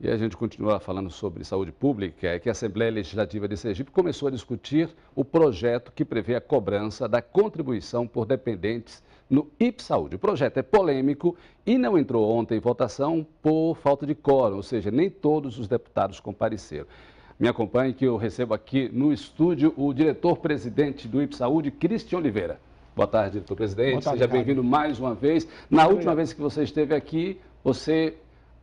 E a gente continua falando sobre saúde pública, é que a Assembleia Legislativa de Sergipe começou a discutir o projeto que prevê a cobrança da contribuição por dependentes no IPSAúde. O projeto é polêmico e não entrou ontem em votação por falta de quórum, ou seja, nem todos os deputados compareceram. Me acompanhe que eu recebo aqui no estúdio o diretor-presidente do IPSAúde, Cristian Oliveira. Boa tarde, diretor-presidente. Seja bem-vindo mais uma vez. Na última vez que você esteve aqui, você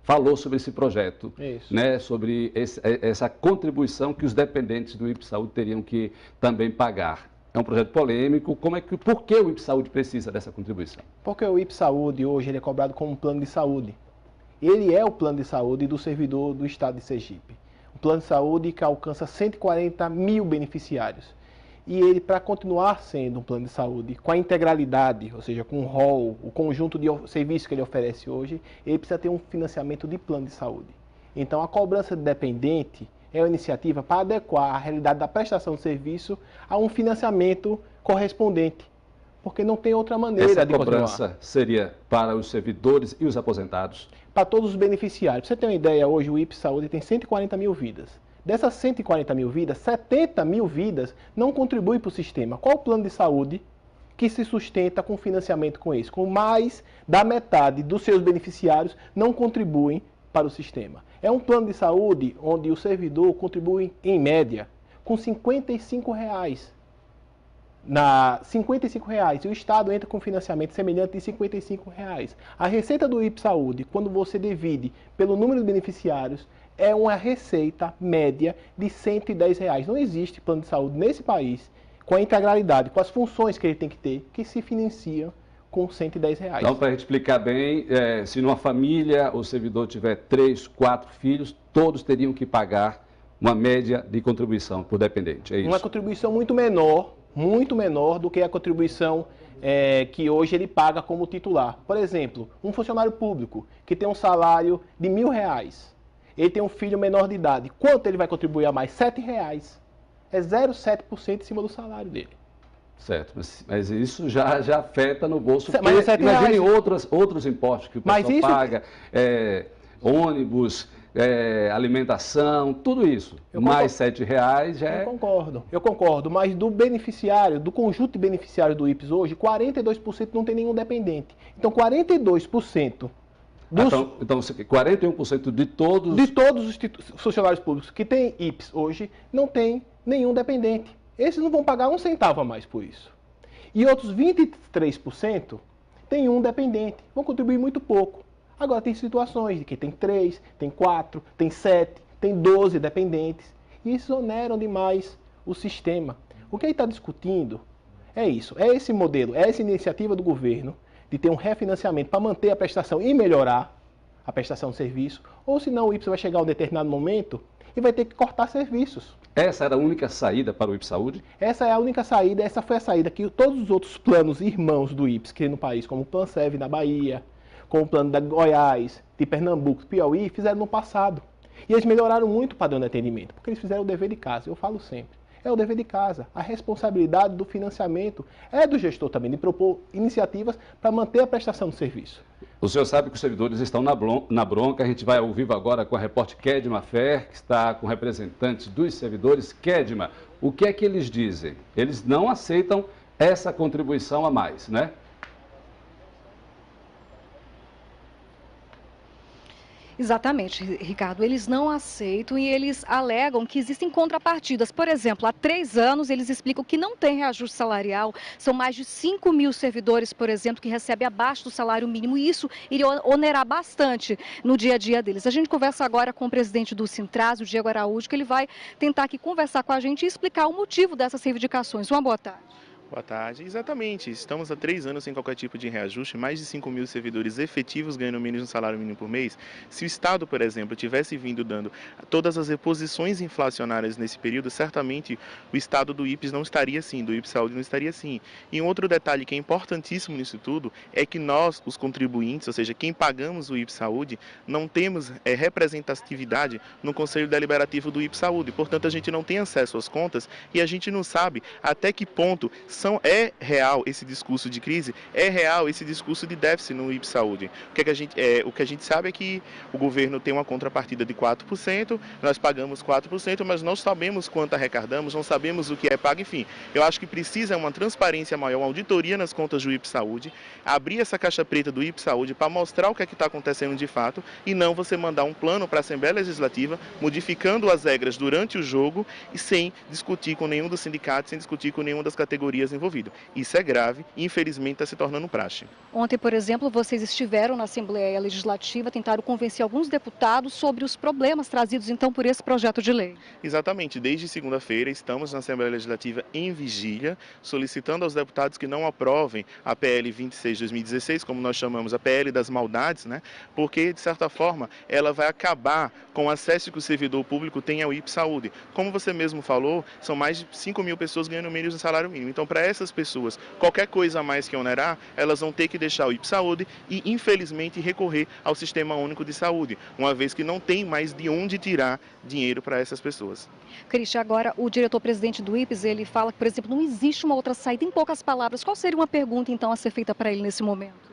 falou sobre esse projeto, né, sobre essa contribuição que os dependentes do IPSAúde teriam que também pagar. É um projeto polêmico. Por que o IPSAúde precisa dessa contribuição? Porque o IPSAúde hoje ele é cobrado como um plano de saúde. Ele é o plano de saúde do servidor do estado de Sergipe. Um plano de saúde que alcança 140 mil beneficiários. E ele, para continuar sendo um plano de saúde, com a integralidade, ou seja, com o rol, o conjunto de serviços que ele oferece hoje, ele precisa ter um financiamento de plano de saúde. Então, a cobrança de dependente é uma iniciativa para adequar a realidade da prestação de serviço a um financiamento correspondente, porque não tem outra maneira de continuar. Essa cobrança seria para os servidores e os aposentados? Para todos os beneficiários. Para você ter uma ideia, hoje o IPSAúde tem 140 mil vidas. Dessas 140 mil vidas, 70 mil vidas não contribuem para o sistema. Qual o plano de saúde que se sustenta com financiamento com isso? Com mais da metade dos seus beneficiários não contribuem para o sistema. É um plano de saúde onde o servidor contribui, em média, com R$ 55. R$ 55 e o Estado entra com financiamento semelhante de R$ 55. A receita do IPSAúde, quando você divide pelo número de beneficiários, é uma receita média de R$ 110. Não existe plano de saúde nesse país, com a integralidade, com as funções que ele tem que ter, que se financiam com R$ 110. Então, para a gente explicar bem, se numa família o servidor tiver 3, 4 filhos, todos teriam que pagar uma média de contribuição por dependente, é isso? Uma contribuição muito menor do que a contribuição que hoje ele paga como titular. Por exemplo, um funcionário público que tem um salário de R$ 1.000, ele tem um filho menor de idade, quanto ele vai contribuir a mais? R$ 7. É 0,7% em cima do salário dele. Certo, mas isso já afeta no bolso. Mas imagine outros impostos que o pessoal paga, ônibus, alimentação, tudo isso. Mais R$ 7 já é... Eu concordo, mas do beneficiário, do conjunto de beneficiários do IPS hoje, 42% não tem nenhum dependente. Então, 42%... Então, 41% de todos... De todos os funcionários públicos que têm IPS hoje, não tem nenhum dependente. Esses não vão pagar um centavo a mais por isso. E outros 23% têm um dependente, vão contribuir muito pouco. Agora, tem situações de que tem 3, tem 4, tem 7, tem 12 dependentes. E isso oneram demais o sistema. O que ele está discutindo é isso, é esse modelo, é essa iniciativa do governo de ter um refinanciamento para manter a prestação e melhorar a prestação de serviço, ou senão o IPS vai chegar a um determinado momento e vai ter que cortar serviços. Essa era a única saída para o IPSAúde? Essa é a única saída, essa foi a saída que todos os outros planos irmãos do IPS que tem no país, como o Planserv na Bahia, como o plano da Goiás, de Pernambuco, Piauí, fizeram no passado. E eles melhoraram muito o padrão de atendimento, porque eles fizeram o dever de casa, eu falo sempre. É o dever de casa. A responsabilidade do financiamento é do gestor também, de propor iniciativas para manter a prestação do serviço. O senhor sabe que os servidores estão na bronca. A gente vai ao vivo agora com a repórter Kedma Fer, que está com representantes dos servidores. Kedma, o que é que eles dizem? Eles não aceitam essa contribuição a mais, né? Exatamente, Ricardo. Eles não aceitam e eles alegam que existem contrapartidas. Por exemplo, há 3 anos eles explicam que não tem reajuste salarial. São mais de 5 mil servidores, por exemplo, que recebem abaixo do salário mínimo. E isso iria onerar bastante no dia a dia deles. A gente conversa agora com o presidente do Sintras, o Diego Araújo, que ele vai tentar aqui conversar com a gente e explicar o motivo dessas reivindicações. Uma boa tarde. Boa tarde. Exatamente. Estamos há 3 anos sem qualquer tipo de reajuste. Mais de 5 mil servidores efetivos ganham menos de um salário mínimo por mês. Se o Estado, por exemplo, tivesse vindo dando todas as reposições inflacionárias nesse período, certamente o Estado do IPS não estaria assim, do IPSAúde não estaria assim. E um outro detalhe que é importantíssimo nisso tudo é que nós, os contribuintes, ou seja, quem pagamos o IPSAúde, não temos representatividade no Conselho Deliberativo do IPSAúde. Portanto, a gente não tem acesso às contas e a gente não sabe até que ponto é real esse discurso de crise, é real esse discurso de déficit no IPS Saúde. O que a gente sabe é que o governo tem uma contrapartida de 4%, nós pagamos 4%, mas não sabemos quanto arrecadamos, não sabemos o que é pago, enfim. Eu acho que precisa uma transparência maior, uma auditoria nas contas do IPS Saúde, abrir essa caixa preta do IPS Saúde para mostrar o que é que está acontecendo de fato e não você mandar um plano para a Assembleia Legislativa, modificando as regras durante o jogo e sem discutir com nenhum dos sindicatos, sem discutir com nenhuma das categorias envolvidas. Isso é grave e, infelizmente, está se tornando praxe. Ontem, por exemplo, vocês estiveram na Assembleia Legislativa, tentaram convencer alguns deputados sobre os problemas trazidos, então, por esse projeto de lei. Exatamente. Desde segunda-feira, estamos na Assembleia Legislativa em vigília, solicitando aos deputados que não aprovem a PL 26/2016, como nós chamamos a PL das maldades, né? Porque, de certa forma, ela vai acabar com o acesso que o servidor público tem ao IPS Saúde. Como você mesmo falou, são mais de 5.000 pessoas ganhando menos do salário mínimo. Então, para essas pessoas, qualquer coisa a mais que onerar, elas vão ter que deixar o IPS Saúde e, infelizmente, recorrer ao Sistema Único de Saúde, uma vez que não tem mais de onde tirar dinheiro para essas pessoas. Cristian, agora o diretor-presidente do IPS, ele fala que, por exemplo, não existe uma outra saída. Em poucas palavras, qual seria uma pergunta, então, a ser feita para ele nesse momento?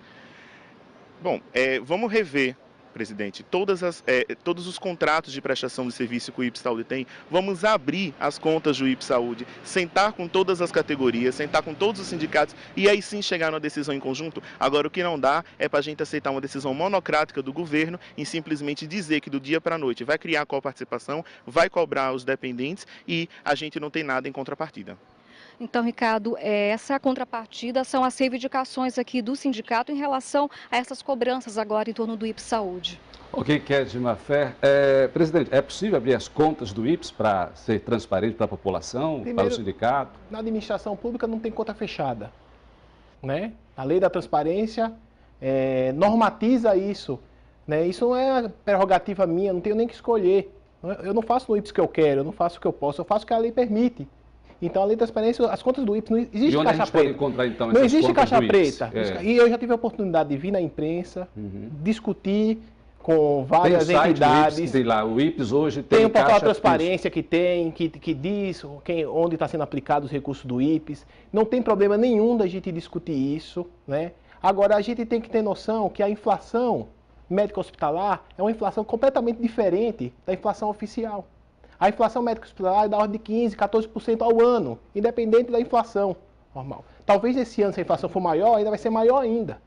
Bom, vamos rever, presidente, todos os contratos de prestação de serviço que o IPS Saúde tem. Vamos abrir as contas do IPS Saúde, sentar com todas as categorias, sentar com todos os sindicatos e aí sim chegar numa decisão em conjunto. Agora, o que não dá é para a gente aceitar uma decisão monocrática do governo e simplesmente dizer que do dia para a noite vai criar a coparticipação, vai cobrar os dependentes e a gente não tem nada em contrapartida. Então, Ricardo, essa contrapartida são as reivindicações aqui do sindicato em relação a essas cobranças agora em torno do IPS Saúde. Ok, Kedma Fer. Presidente, é possível abrir as contas do IPS para ser transparente para a população, Primeiro, para o sindicato? Na administração pública não tem conta fechada, né? A lei da transparência normatiza isso, né? Isso não é prerrogativa minha, não tenho nem que escolher. Eu não faço no IPS que eu quero, eu não faço o que eu posso, eu faço o que a lei permite. Então, a lei da transparência, as contas do IPS, não existe caixa preta. E onde a gente pode encontrar, então, essas não existe contas caixa do IPS? preta. E eu já tive a oportunidade de vir na imprensa, discutir com várias entidades. IPS, tem lá, o IPS hoje tem tem um portal caixa de transparência que diz onde está sendo aplicado os recursos do IPS. Não tem problema nenhum da gente discutir isso, né? Agora, a gente tem que ter noção que a inflação médico-hospitalar é uma inflação completamente diferente da inflação oficial. A inflação médico-hospitalar é da ordem de 15%, 14% ao ano, independente da inflação normal. Talvez esse ano, se a inflação for maior, ainda vai ser maior ainda.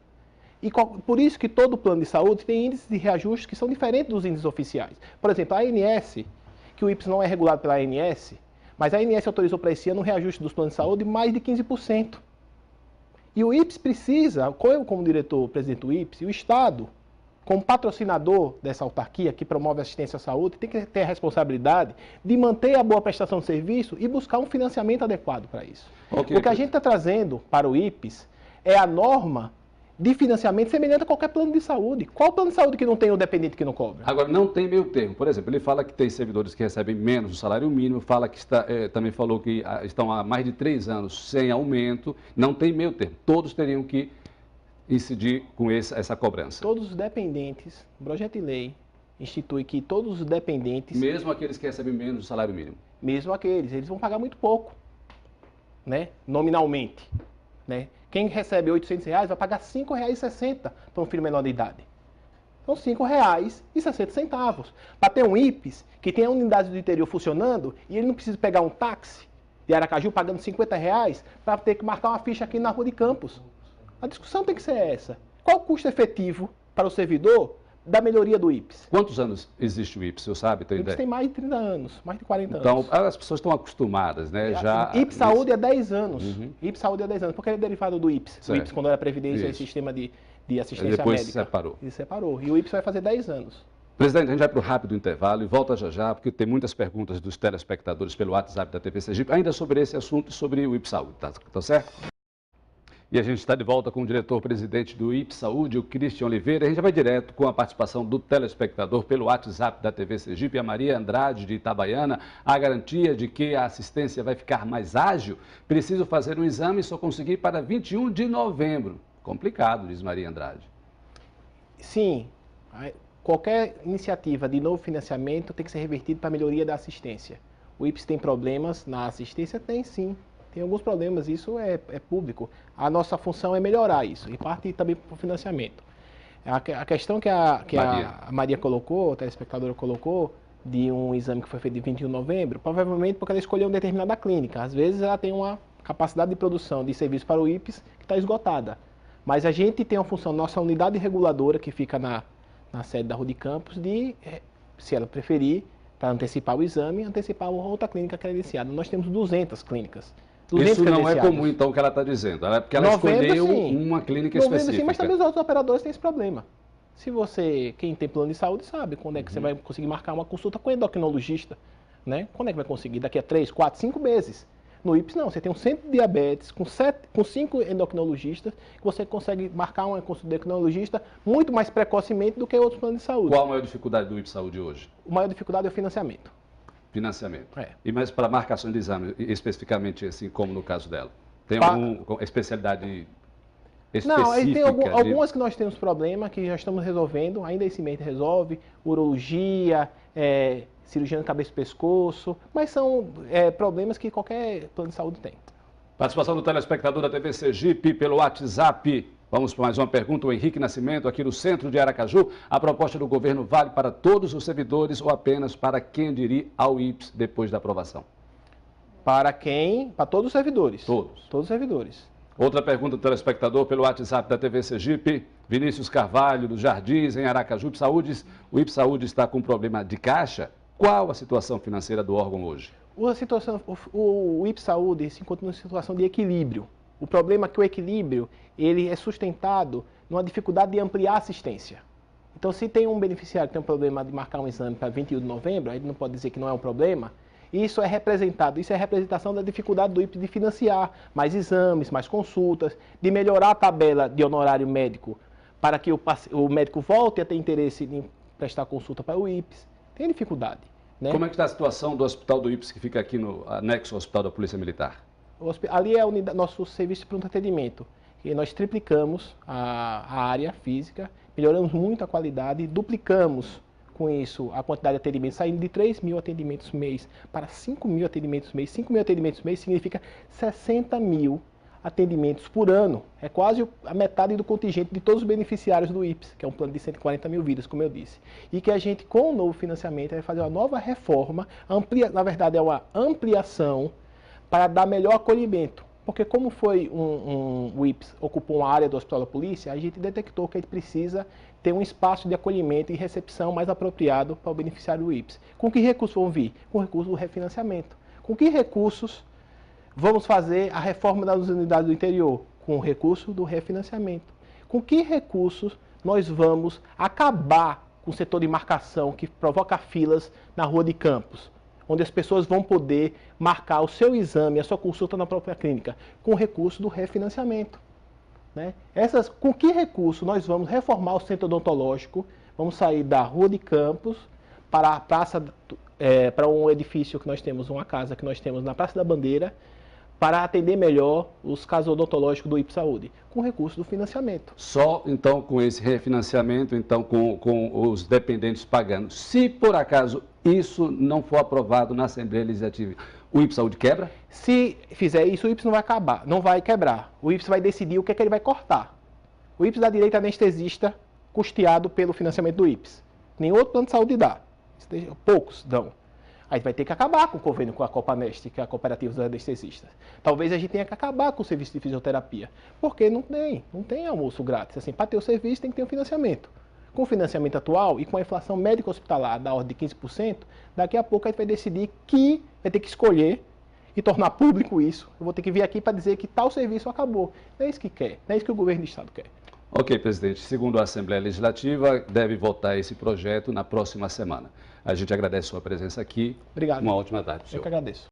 E por isso que todo plano de saúde tem índices de reajuste que são diferentes dos índices oficiais. Por exemplo, a ANS, que o IPS não é regulado pela ANS, mas a ANS autorizou para esse ano um reajuste dos planos de saúde de mais de 15%. E o IPS precisa, eu como diretor-presidente do IPS, e o Estado, como patrocinador dessa autarquia que promove assistência à saúde, tem que ter a responsabilidade de manter a boa prestação de serviço e buscar um financiamento adequado para isso. Okay. O que a gente está trazendo para o IPS é a norma de financiamento semelhante a qualquer plano de saúde. Qual plano de saúde que não tem o dependente que não cobra? Agora, não tem meio termo. Por exemplo, ele fala que tem servidores que recebem menos do salário mínimo, também falou que estão há mais de 3 anos sem aumento, não tem meio termo. Todos teriam que incidir com essa cobrança. Todos os dependentes, o projeto de lei institui que todos os dependentes... Mesmo aqueles que recebem menos do salário mínimo? Mesmo aqueles, eles vão pagar muito pouco, né? Nominalmente, né? Quem recebe R$800 vai pagar R$5,60 para um filho menor de idade. Então, R$5,60. Para ter um IPS que tem a unidade do interior funcionando e ele não precisa pegar um táxi de Aracaju pagando R$50 para ter que marcar uma ficha aqui na Rua de Campos. A discussão tem que ser essa. Qual o custo efetivo para o servidor da melhoria do IPS? Quantos anos existe o IPS, o senhor sabe? O IPS tem mais de 30 anos, mais de 40 então, anos. Então, as pessoas estão acostumadas, né? IPS Saúde é 10 anos. IPS Saúde é 10 anos, porque ele é derivado do IPS. Certo. O IPS, quando era Previdência, é sistema de assistência depois médica. Separou. Ele separou. E o IPS vai fazer 10 anos. Presidente, a gente vai para o rápido intervalo e volta já, porque tem muitas perguntas dos telespectadores pelo WhatsApp da TV Sergipe, ainda sobre esse assunto e sobre o IPS Saúde, tá certo? E a gente está de volta com o diretor-presidente do IPS Saúde, o Cristian Oliveira. A gente já vai direto com a participação do telespectador pelo WhatsApp da TV Sergipe, a Maria Andrade de Itabaiana. A garantia de que a assistência vai ficar mais ágil? Preciso fazer um exame e só conseguir para 21 de novembro. Complicado, diz Maria Andrade. Sim, qualquer iniciativa de novo financiamento tem que ser revertido para a melhoria da assistência. O IPS tem problemas na assistência? Tem sim. Tem alguns problemas, isso é público. A nossa função é melhorar isso, e parte também para o financiamento. A questão que a Maria colocou, a telespectadora colocou, de um exame que foi feito de 21 de novembro, provavelmente porque ela escolheu uma determinada clínica. Às vezes ela tem uma capacidade de produção de serviço para o IPS que está esgotada. Mas a gente tem uma função, nossa unidade reguladora, que fica na sede da Rua de Campos, de, se ela preferir, para antecipar o exame, antecipar outra clínica credenciada. Nós temos 200 clínicas. 200 Isso não é comum, então, o que ela está dizendo. É porque ela escolheu uma clínica específica. Sim, mas também os outros operadores têm esse problema. Se você, quem tem plano de saúde, sabe quando é que você vai conseguir marcar uma consulta com endocrinologista, né? Quando é que vai conseguir? Daqui a 3, 4, 5 meses. No IPS, não. Você tem um centro de diabetes com 5 endocrinologistas, que você consegue marcar uma consulta de endocrinologista muito mais precocemente do que outros planos de saúde. Qual a maior dificuldade do IPS Saúde hoje? A maior dificuldade é o financiamento. Financiamento. É. E mais para marcação de exame, especificamente assim como no caso dela? Tem alguma especialidade específica? Não, aí tem algumas que nós temos problema, que já estamos resolvendo, ainda esse mês resolve, urologia, cirurgia de cabeça e pescoço, mas são problemas que qualquer plano de saúde tem. Participação do telespectador da TV Sergipe pelo WhatsApp. Vamos para mais uma pergunta. O Henrique Nascimento, aqui no centro de Aracaju. A proposta do governo vale para todos os servidores ou apenas para quem aderir ao IPS depois da aprovação? Para todos os servidores. Todos. Todos os servidores. Outra pergunta do telespectador pelo WhatsApp da TV Sergipe. Vinícius Carvalho, dos Jardins, em Aracaju. O IPS Saúde está com problema de caixa? Qual a situação financeira do órgão hoje? O IPS Saúde se encontra numa situação de equilíbrio. O problema é que o equilíbrio ele é sustentado numa dificuldade de ampliar a assistência. Então, se tem um beneficiário que tem um problema de marcar um exame para 21 de novembro, a gente não pode dizer que não é um problema, isso é a representação da dificuldade do IPS de financiar mais exames, mais consultas, de melhorar a tabela de honorário médico para que o médico volte a ter interesse em prestar consulta para o IPS. Tem dificuldade. Né? Como é que está a situação do hospital do IPS que fica aqui no anexo ao Hospital da Polícia Militar? Ali é nosso serviço de pronto atendimento. E nós triplicamos a área física, melhoramos muito a qualidade, duplicamos com isso a quantidade de atendimentos, saindo de 3.000 atendimentos mês para 5.000 atendimentos mês. 5.000 atendimentos mês significa 60.000 atendimentos por ano. É quase a metade do contingente de todos os beneficiários do IPS, que é um plano de 140 mil vidas, como eu disse. E que a gente, com o novo financiamento, vai fazer uma nova reforma, na verdade é uma ampliação, para dar melhor acolhimento. Porque como foi o IPS ocupou uma área do Hospital da Polícia, a gente detectou que a gente precisa ter um espaço de acolhimento e recepção mais apropriado para o beneficiário do IPS. Com que recursos vão vir? Com recursos do refinanciamento. Com que recursos vamos fazer a reforma das unidades do interior? Com o recurso do refinanciamento. Com que recursos nós vamos acabar com o setor de marcação que provoca filas na Rua de Campos, onde as pessoas vão poder marcar o seu exame, a sua consulta na própria clínica, com o recurso do refinanciamento. Né? Com que recurso nós vamos reformar o centro odontológico, vamos sair da Rua de Campos para a praça, para um edifício que nós temos, uma casa que nós temos na Praça da Bandeira, para atender melhor os casos odontológicos do IPS Saúde, com recurso do financiamento. Só, então, com esse refinanciamento, então, com os dependentes pagando. Se, por acaso, isso não for aprovado na Assembleia Legislativa, o IPS Saúde quebra? Se fizer isso, o IPS não vai quebrar. O IPS vai decidir o que é que ele vai cortar. O IPS dá direito a anestesista custeado pelo financiamento do IPS. Nenhum outro plano de saúde dá. Poucos dão. Aí vai ter que acabar com o convênio com a Copanest, que é a Cooperativa dos Anestesistas. Talvez a gente tenha que acabar com o serviço de fisioterapia. Porque não tem almoço grátis. Assim, para ter o serviço tem que ter um financiamento. Com o financiamento atual e com a inflação médica hospitalar da ordem de 15%, daqui a pouco a gente vai decidir que vai ter que escolher e tornar público isso. Eu vou ter que vir aqui para dizer que tal serviço acabou. Não é isso que quer, não é isso que o governo do Estado quer. Ok, presidente. Segundo a Assembleia Legislativa, deve votar esse projeto na próxima semana. A gente agradece a sua presença aqui. Obrigado. Uma ótima tarde, senhor. Eu que agradeço.